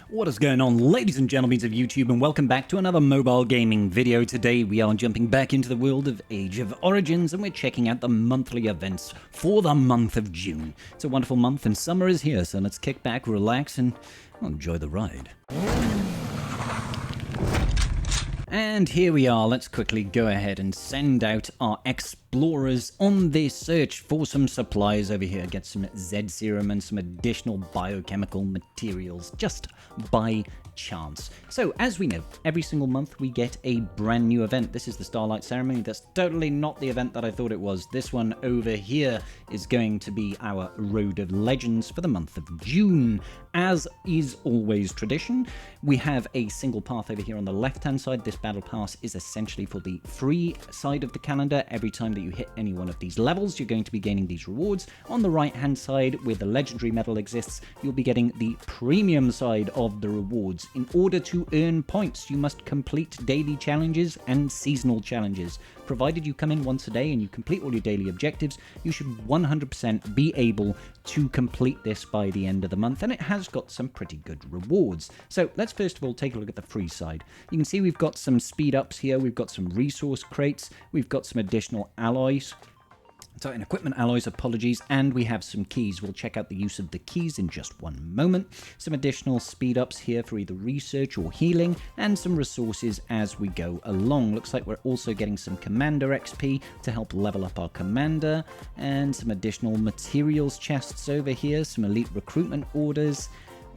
What is going on, ladies and gentlemen of YouTube, and welcome back to another mobile gaming video. Today we are jumping back into the world of Age of Origins, and we're checking out the monthly events for the month of June. It's a wonderful month and summer is here, so let's kick back, relax, and enjoy the ride. And here we are. Let's quickly go ahead and send out our explorers on their search for some supplies over here. Get some Z serum and some additional biochemical materials just by chance. So as we know, every single month we get a brand new event. This is the Starlight Ceremony. That's totally not the event that I thought it was. This one over here is going to be our Road of Legends for the month of June. As is always tradition, we have a single path over here on the left hand side. This battle pass is essentially for the free side of the calendar. Every time that you hit any one of these levels, you're going to be gaining these rewards. On the right hand side, where the legendary medal exists, you'll be getting the premium side of the rewards. In order to earn points, you must complete daily challenges and seasonal challenges. Provided you come in once a day and you complete all your daily objectives, you should 100% be able to complete this by the end of the month, and it has got some pretty good rewards. So let's first of all take a look at the free side. You can see we've got some speed ups here, we've got some resource crates, we've got some additional alloys. So in equipment alloys, apologies, and we have some keys. We'll check out the use of the keys in just one moment. Some additional speed ups here for either research or healing, and some resources as we go along. Looks like we're also getting some commander XP to help level up our commander, and some additional materials chests over here, some elite recruitment orders,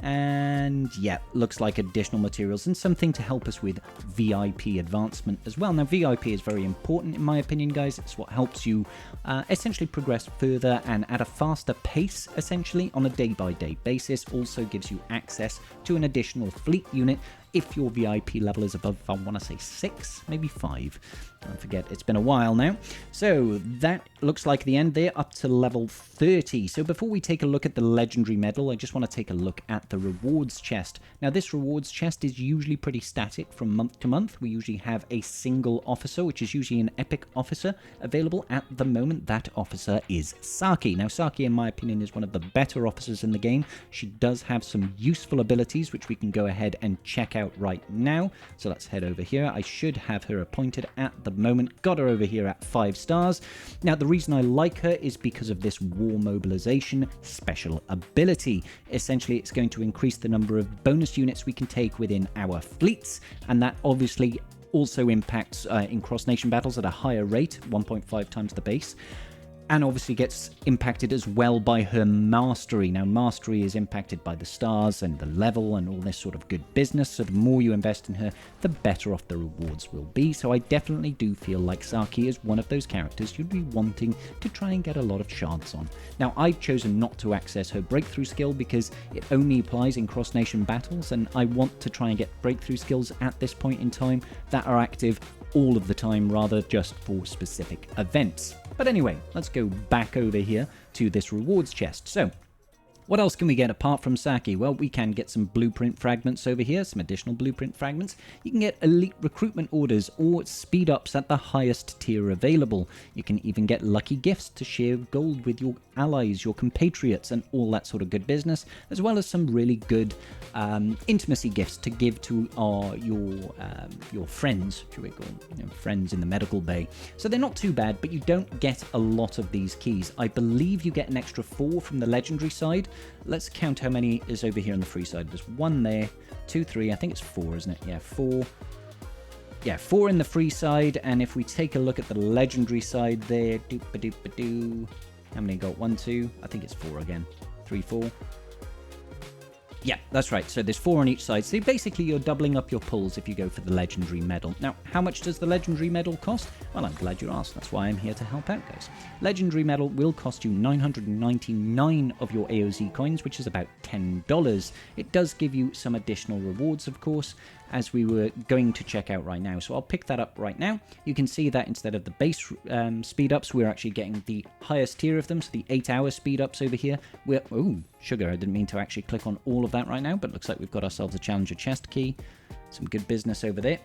and yeah, looks like additional materials and something to help us with VIP advancement as well. Now, VIP is very important in my opinion, guys. It's what helps you essentially progress further and at a faster pace, essentially, on a day-by-day basis. Also gives you access to an additional fleet unit if your VIP level is above, I want to say 6, maybe 5. Don't forget, it's been a while now. So that looks like the end there, up to level 30. So before we take a look at the legendary medal, I just want to take a look at the rewards chest. Now, this rewards chest is usually pretty static from month to month. We usually have a single officer, which is usually an epic officer, available at the moment. That officer is Saki. Now, Saki, in my opinion, is one of the better officers in the game. She does have some useful abilities, which we can go ahead and check out right now. So let's head over here. I should have her appointed at the moment. Got her over here at 5 stars. Now, the reason I like her is because of this war mobilization special ability. Essentially, it's going to increase the number of bonus units we can take within our fleets, and that obviously also impacts in cross-nation battles at a higher rate, 1.5 times the base. And obviously gets impacted as well by her mastery. Now, mastery is impacted by the stars and the level and all this sort of good business. So the more you invest in her, the better off the rewards will be. So I definitely do feel like Saki is one of those characters you'd be wanting to try and get a lot of shards on. Now, I've chosen not to access her breakthrough skill because it only applies in cross-nation battles, and I want to try and get breakthrough skills at this point in time that are active all of the time, rather just for specific events. But anyway, let's go back over here to this rewards chest. So, what else can we get apart from Saki? Well, we can get some blueprint fragments over here, some additional blueprint fragments. You can get elite recruitment orders or speed ups at the highest tier available. You can even get lucky gifts to share gold with your allies, your compatriots, and all that sort of good business, as well as some really good intimacy gifts to give to your friends, should we call them, friends in the medical bay. So they're not too bad, but you don't get a lot of these keys. I believe you get an extra 4 from the legendary side. Let's count how many is over here on the free side. There's 1 there, 2, 3, I think it's 4, isn't it? Yeah, 4. Yeah, 4 in the free side, and if we take a look at the legendary side there, doop-a-doop-a-doo. How many got? 1, 2, I think it's 4 again. 3, 4. Yeah, that's right. So there's 4 on each side. So basically you're doubling up your pulls if you go for the legendary medal. Now, how much does the legendary medal cost? Well, I'm glad you asked. That's why I'm here to help out, guys. Legendary medal will cost you 999 of your AOZ coins, which is about $10. It does give you some additional rewards, of course, as we were going to check out right now. So I'll pick that up right now. You can see that instead of the base speed ups, we're actually getting the highest tier of them. So the 8-hour speed ups over here. Ooh, sugar. I didn't mean to actually click on all of that right now, but looks like we've got ourselves a challenger chest key. Some good business over there.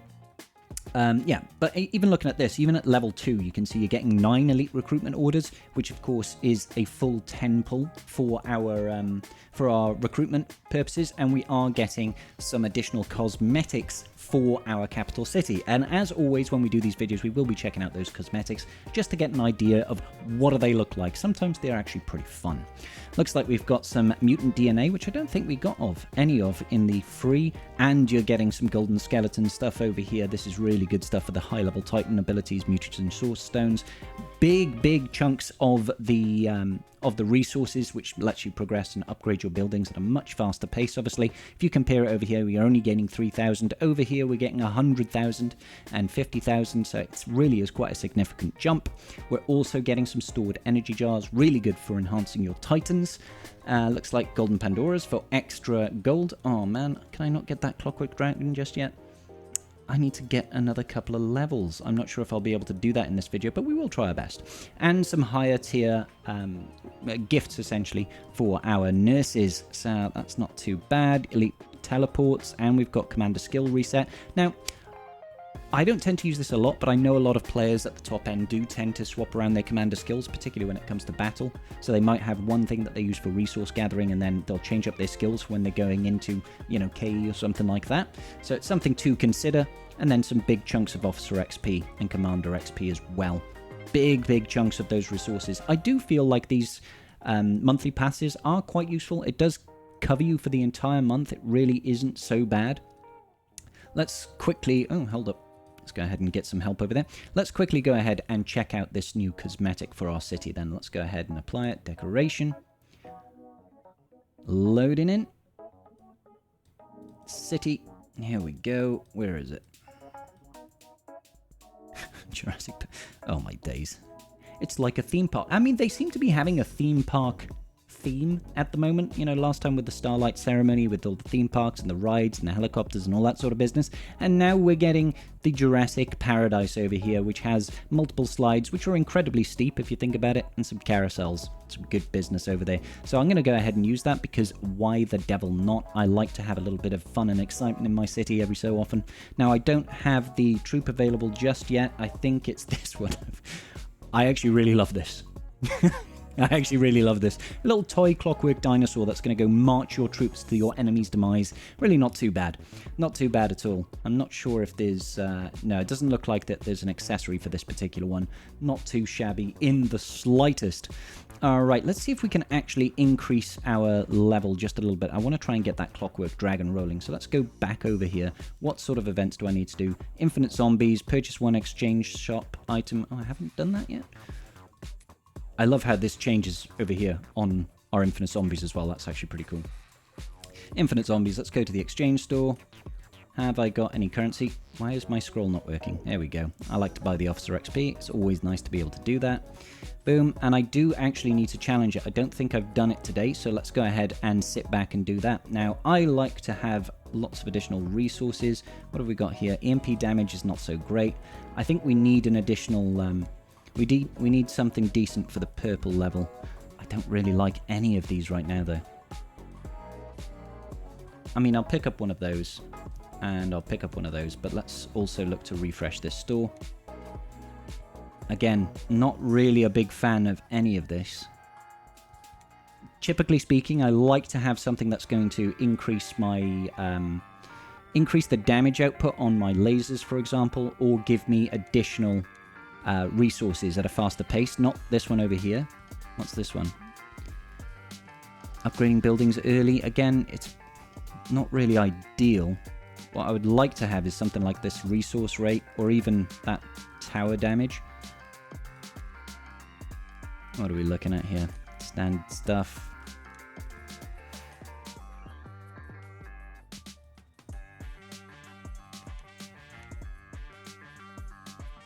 Yeah, but even looking at this, even at level 2, you can see you're getting 9 elite recruitment orders, which of course is a full 10 pull for our recruitment purposes, and we are getting some additional cosmetics for our capital city. And as always, when we do these videos, we will be checking out those cosmetics just to get an idea of what do they look like. Sometimes they're actually pretty fun. Looks like we've got some mutant DNA, which I don't think we got any of in the free, and you're getting some golden skeleton stuff over here. This is really good stuff for the high level Titan abilities, mutagen source stones, big chunks of the resources, which lets you progress and upgrade your buildings at a much faster pace. Obviously, if you compare it over here, we are only gaining 3,000. Over here, we're getting 100,000 and 50,000, so it really is quite a significant jump. We're also getting some stored energy jars, really good for enhancing your Titans. Looks like golden Pandoras for extra gold. Oh man, can I not get that clockwork dragon just yet? I need to get another couple of levels. I'm not sure if I'll be able to do that in this video, but we will try our best. And some higher tier gifts, essentially, for our nurses. So that's not too bad. Elite teleports, and we've got commander skill reset. Now, I don't tend to use this a lot, but I know a lot of players at the top end do tend to swap around their commander skills, particularly when it comes to battle. So they might have one thing that they use for resource gathering, and then they'll change up their skills when they're going into, you know, KE or something like that. So it's something to consider. And then some big chunks of officer XP and commander XP as well. Big chunks of those resources. I do feel like these monthly passes are quite useful. It does cover you for the entire month. It really isn't so bad. Let's quickly... Oh, hold up. Let's go ahead and get some help over there. Let's quickly go ahead and check out this new cosmetic for our city then. Let's go ahead and apply it. Decoration. Loading in. City. Here we go. Where is it? Jurassic... Oh my days. It's like a theme park. I mean, they seem to be having a theme park theme at the moment. You know, last time with the Starlight Ceremony, with all the theme parks and the rides and the helicopters and all that sort of business. And now we're getting the Jurassic Paradise over here, which has multiple slides, which are incredibly steep if you think about it, and some carousels. Some good business over there. So I'm going to go ahead and use that, because why the devil not? I like to have a little bit of fun and excitement in my city every so often. Now, I don't have the troop available just yet. I think it's this one. I actually really love this. I actually really love this. A little toy clockwork dinosaur that's going to go march your troops to your enemy's demise. Really not too bad. Not too bad at all. I'm not sure if there's... no, it doesn't look like that there's an accessory for this particular one. Not too shabby in the slightest. Alright, let's see if we can actually increase our level just a little bit. I want to try and get that clockwork dragon rolling. So let's go back over here. What sort of events do I need to do? Infinite zombies, purchase one exchange shop item. Oh, I haven't done that yet. I love how this changes over here on our infinite zombies as well. That's actually pretty cool. Infinite zombies. Let's go to the exchange store. Have I got any currency? Why is my scroll not working? There we go. I like to buy the officer XP. It's always nice to be able to do that. Boom. And I do actually need to challenge it. I don't think I've done it today, so let's go ahead and sit back and do that. Now, I like to have lots of additional resources. What have we got here? EMP damage is not so great. I think we need an additional... We need something decent for the purple level. I don't really like any of these right now, though. I mean, I'll pick up one of those, and I'll pick up one of those, but let's also look to refresh this store. Again, not really a big fan of any of this. Typically speaking, I like to have something that's going to increase my... increase the damage output on my lasers, for example, or give me additional... resources at a faster pace. Not this one over here. What's this one? Upgrading buildings early. Again, it's not really ideal. What I would like to have is something like this resource rate, or even that tower damage. What are we looking at here? Standard stuff.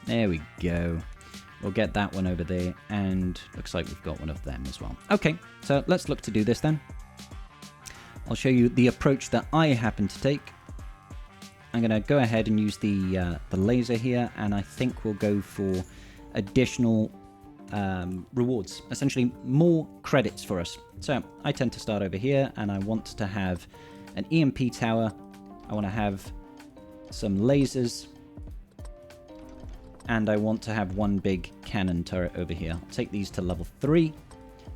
There we go. We'll get that one over there, and looks like we've got one of them as well. Okay, so let's look to do this then. I'll show you the approach that I happen to take. I'm going to go ahead and use the laser here, and I think we'll go for additional rewards. Essentially, more credits for us. So I tend to start over here, and I want to have an EMP tower. I want to have some lasers. and I want to have one big cannon turret over here. I'll take these to level 3,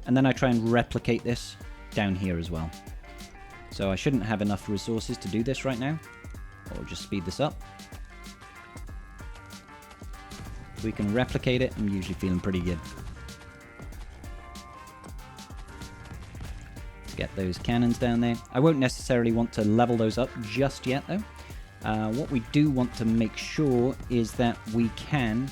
and then I try and replicate this down here as well. So I shouldn't have enough resources to do this right now. I'll just speed this up. If we can replicate it, I'm usually feeling pretty good. To get those cannons down there. I won't necessarily want to level those up just yet though. What we do want to make sure is that we can...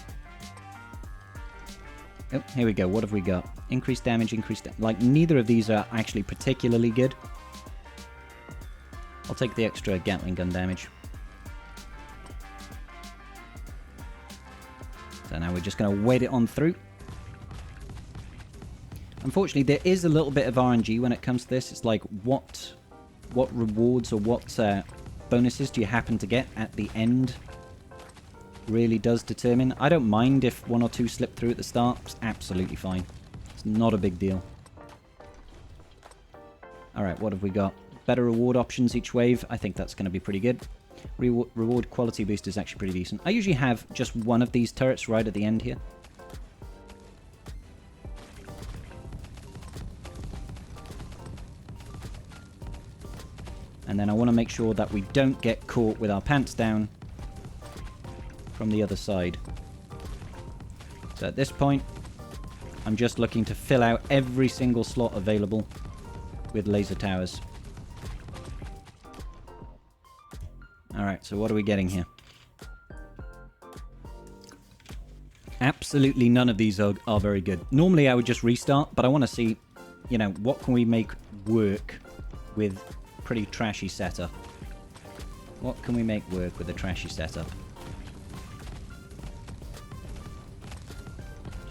Oh, here we go. What have we got? Increased damage, like, neither of these are actually particularly good. I'll take the extra Gatling gun damage. So now we're just going to wait it on through. Unfortunately, there is a little bit of RNG when it comes to this. It's like, what rewards or what bonuses do you happen to get at the end really does determine. I don't mind if 1 or 2 slip through at the start. It's absolutely fine. It's not a big deal. Alright, what have we got? Better reward options each wave. I think that's going to be pretty good. Reward quality boost is actually pretty decent. I usually have just one of these turrets right at the end here. And then I want to make sure that we don't get caught with our pants down from the other side. So at this point, I'm just looking to fill out every single slot available with laser towers. Alright, so what are we getting here? Absolutely none of these are very good. Normally I would just restart, but I want to see, you know, what can we make work with pretty trashy setup. What can we make work with a trashy setup?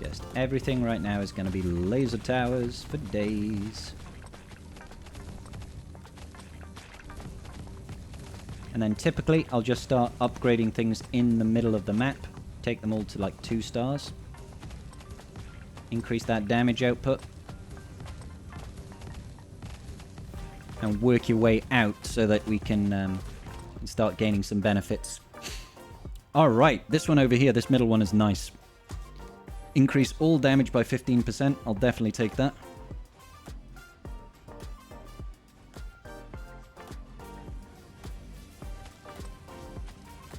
Just everything right now is going to be laser towers for days. And then typically I'll just start upgrading things in the middle of the map. Take them all to like 2 stars. Increase that damage output. And work your way out so that we can start gaining some benefits. Alright, this one over here, this middle one is nice. Increase all damage by 15%. I'll definitely take that.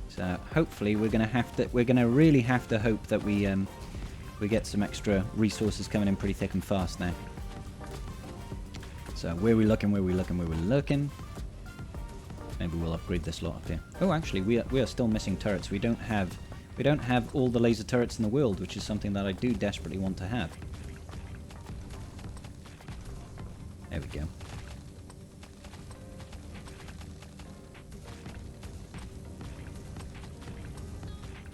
So hopefully we're gonna really have to hope that we get some extra resources coming in pretty thick and fast now. So where are we looking? Maybe we'll upgrade this lot up here. Oh, actually, we are still missing turrets. We don't have all the laser turrets in the world, which is something that I do desperately want to have. There we go.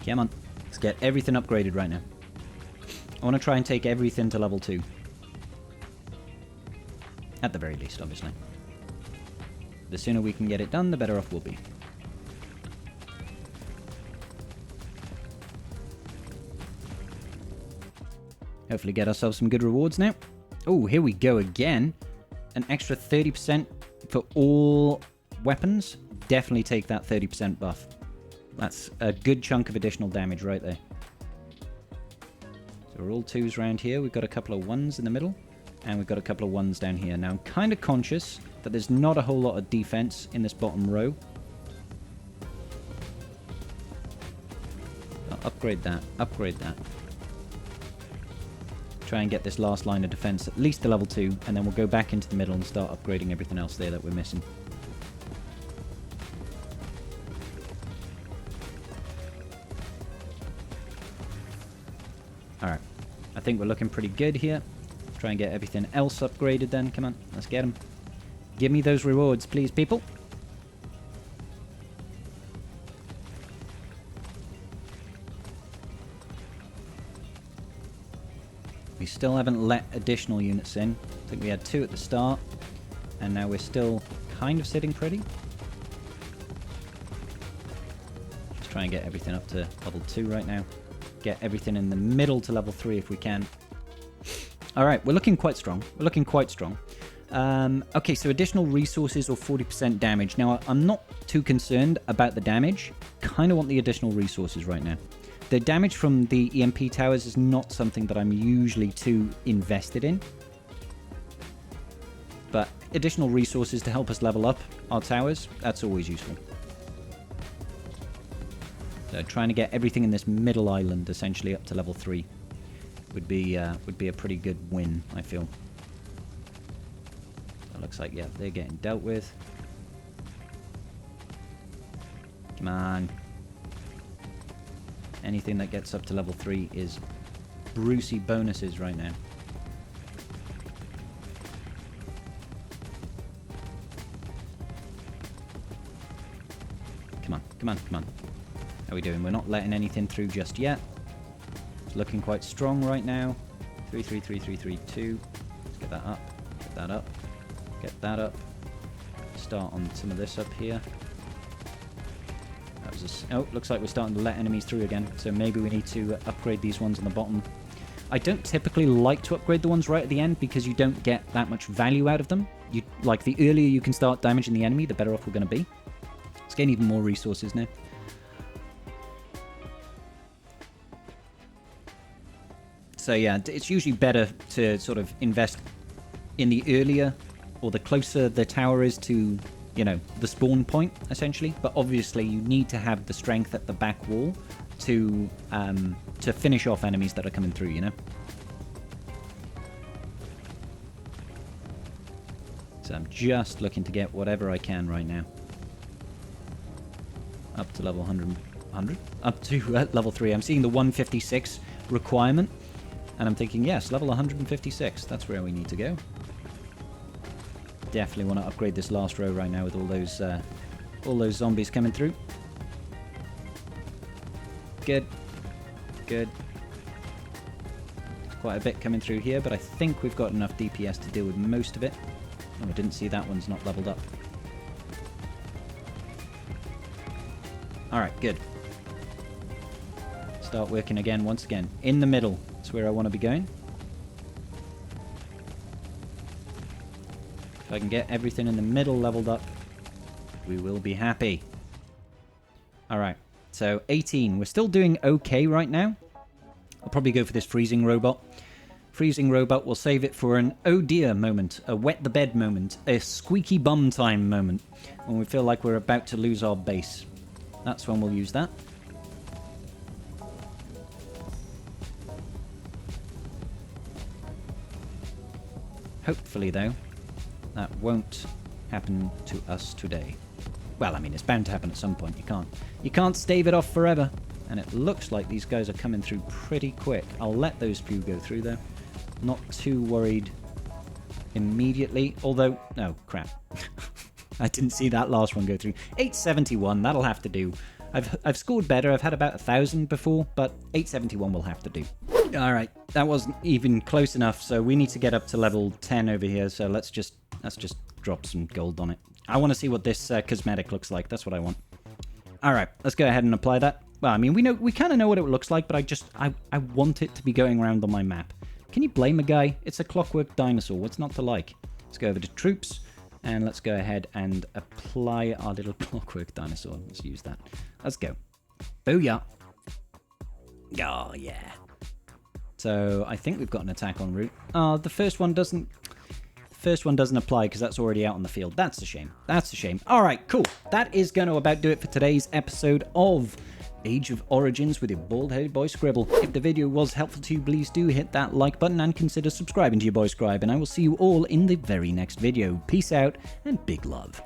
Come on, let's get everything upgraded right now. I want to try and take everything to level 2. At the very least, obviously. The sooner we can get it done, the better off we'll be. Hopefully get ourselves some good rewards now. Oh, here we go again. An extra 30% for all weapons. Definitely take that 30% buff. That's a good chunk of additional damage right there. So we're all 2s around here. We've got a couple of 1s in the middle. And we've got a couple of 1s down here. Now, I'm kind of conscious that there's not a whole lot of defense in this bottom row. I'll upgrade that. Upgrade that. Try and get this last line of defense at least to level 2. And then we'll go back into the middle and start upgrading everything else there that we're missing. Alright. I think we're looking pretty good here. Try and get everything else upgraded then. Come on, let's get them. Give me those rewards, please, people. We still haven't let additional units in. I think we had 2 at the start. And now we're still kind of sitting pretty. Just try and get everything up to level 2 right now. Get everything in the middle to level 3 if we can. Alright, we're looking quite strong. Okay, so additional resources or 40% damage. Now, I'm not too concerned about the damage. Kind of want the additional resources right now. The damage from the EMP towers is not something that I'm usually too invested in. But additional resources to help us level up our towers, that's always useful. So trying to get everything in this middle island essentially up to level 3 would be a pretty good win, I feel. It looks like, yeah, they're getting dealt with. Come on. Anything that gets up to level 3 is Brucey bonuses right now. Come on, come on, come on. How are we doing? We're not letting anything through just yet. It's looking quite strong right now. 3, 3, 3, 3, 3, 2. Let's get that up. Get that up. Get that up. Start on some of this up here. That was oh, looks like we're starting to let enemies through again. So maybe we need to upgrade these ones on the bottom. I don't typically like to upgrade the ones right at the end because you don't get that much value out of them. Like, the earlier you can start damaging the enemy, the better off we're going to be. Let's gain even more resources now. So yeah, it's usually better to sort of invest in the earlier or the closer the tower is to, you know, the spawn point, essentially. But obviously you need to have the strength at the back wall to finish off enemies that are coming through, you know? So I'm just looking to get whatever I can right now. Up to level 100? Up to level 3. I'm seeing the 156 requirement. And I'm thinking, yes, level 156. That's where we need to go. Definitely want to upgrade this last row right now with all those zombies coming through. Good. Good. There's quite a bit coming through here, but I think we've got enough DPS to deal with most of it. Oh, I didn't see that one's not leveled up. Alright, good. Start working again, once again. In the middle. That's where I want to be going. If I can get everything in the middle leveled up, we will be happy. Alright, so 18. We're still doing okay right now. I'll probably go for this freezing robot. Freezing robot will save it for an oh dear moment, a wet the bed moment, a squeaky bum time moment, when we feel like we're about to lose our base. That's when we'll use that. Hopefully, though, that won't happen to us today. Well, I mean, it's bound to happen at some point. You can't stave it off forever. And it looks like these guys are coming through pretty quick. I'll let those few go through, though. Not too worried immediately. Although, no, crap. I didn't see that last one go through. 871, that'll have to do. I've scored better. I've had about 1,000 before, but 871 will have to do. All right, that wasn't even close enough, so we need to get up to level 10 over here. So let's just drop some gold on it. I want to see what this cosmetic looks like. That's what I want. All right, let's go ahead and apply that. Well, I mean, we kind of know what it looks like, but I want it to be going around on my map. Can you blame a guy? It's a clockwork dinosaur. What's not to like? Let's go over to troops. And let's go ahead and apply our little clockwork dinosaur. Let's use that. Let's go. Booyah. Oh, yeah. So I think we've got an attack en route. The first one doesn't apply because that's already out on the field. That's a shame. That's a shame. All right, cool. That is going to about do it for today's episode of Age of Origins with your bald-headed boy Scribble. If the video was helpful to you, please do hit that like button and consider subscribing to your boy Scribe, and I will see you all in the very next video. Peace out and big love.